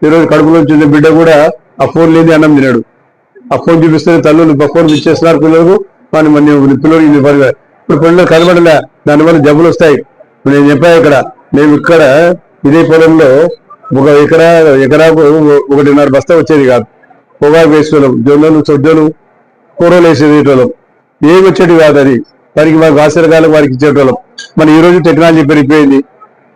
ఈరోజు కడుపులో వచ్చిన బిడ్డ కూడా ఆ ఫోన్ లేని అన్నం తినాడు. ఆ ఫోన్ చూపిస్తే తల్లులు ఫోన్ ఇచ్చేస్తున్నారు పిల్లలకు. పిల్లలు ఇప్పుడు పిల్లలు కనబడలే, దానివల్ల జబ్బులు వస్తాయి. నేను చెప్పాను ఇక్కడ, మేము ఇక్కడ ఇదే పొలంలో ఒక ఎకరాకు 1.5 బస్తా వచ్చేది కాదు. పొగాకు వేసేవాళ్ళం, జొన్నలు సొజ్జలు కూరలు వేసేటోళ్ళం, ఏమి వచ్చేది కాదు. అది వారికి మాకు ఆశ్చర్యకాలం వారికి ఇచ్చేటోళ్ళం. మన ఈ రోజు టెక్నాలజీ పెరిగిపోయింది.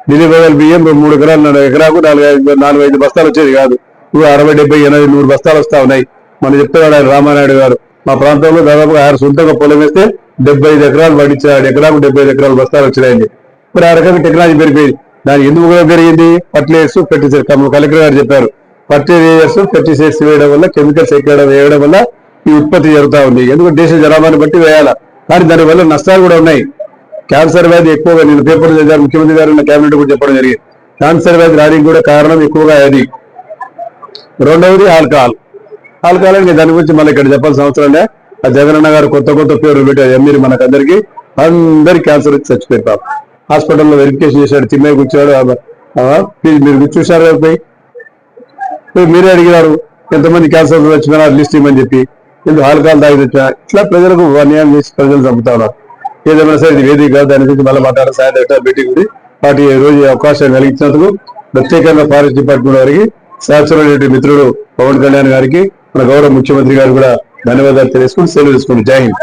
ఢిల్లీ బదులు బియ్యం 3 ఎకరాకు 4-5 బస్తాలు వచ్చేది కాదు. ఇప్పుడు 60, 70, 80, 100 బస్తాలు వస్తా ఉన్నాయి. మనం చెప్తున్నాడు ఆయన రామానాయుడు గారు. మా ప్రాంతంలో దాదాపుగా ఆయన సొంతంగా పొలం వేస్తే 75 ఎకరాలు పండించాడు. ఎకరాకు 75 ఎకరాల బస్తాలు వచ్చినాయండి. ఇప్పుడు ఆ రకంగా టెక్నాలజీ పెరిగిపోయింది. దాని ఎందుకు పెరిగింది? Fertilisers, pesticides. కలెక్టర్ గారు చెప్పారు, ఫర్టిలైజర్స్ పెస్టిసైడ్స్ వేయడం వల్ల, కెమికల్స్ వేయడం వల్ల ఈ ఉత్పత్తి జరుగుతూ ఉంది. ఎందుకంటే దేశ జనాభాని బట్టి వేయాలా, కానీ దానివల్ల నష్టాలు కూడా ఉన్నాయి. క్యాన్సర్ వ్యాధి ఎక్కువగా, నేను పేపర్ చదివాను, ముఖ్యమంత్రి గారు క్యాబినెట్ కూడా చెప్పడం జరిగింది. క్యాన్సర్ వ్యాధి రావడానికి కూడా కారణం ఎక్కువగా అది. రెండవది ఆల్కహాల్ అంటే దాని గురించి మళ్ళీ ఇక్కడ చెప్పాల్సిన అవసరం లే. ఆ జగనన్న గారు కొత్త పేర్లు పెట్టారు. ఎమ్మెల్యే మనకందరికీ అందరికి క్యాన్సర్ వచ్చి చచ్చిపోతాం. హాస్పిటల్లో వెరిఫికేషన్ చేశాడు, తిన్నయ్య కూర్చోడు. మీరు చూసారు పోయి మీరే అడిగారు ఎంతమంది క్యాన్సర్ వచ్చినా లిస్ట్ ఇవ్వమని చెప్పి. ఎందుకు ఆల్కహాల్ తాగి తెచ్చా? ఇట్లా ప్రజలకు అన్యాయం చేసి ప్రజలు చంపుతా ఉన్నారు. ఏదేమైనా సరే ఇది వేదిక కాదు, దాని గురించి మళ్ళీ మాట్లాడారు. సాయంత్రం మీటింగ్ ఉంది. వాటి రోజు అవకాశం కలిగించినందుకు ప్రత్యేకంగా ఫారెస్ట్ డిపార్ట్మెంట్ వారికి, శాస్త్రవేత్త మిత్రుడు పవన్ కళ్యాణ్ గారికి, మన గౌరవ ముఖ్యమంత్రి గారు కూడా ధన్యవాదాలు తెలియజేసుకుని సెలవు తీసుకుని జై హింద్.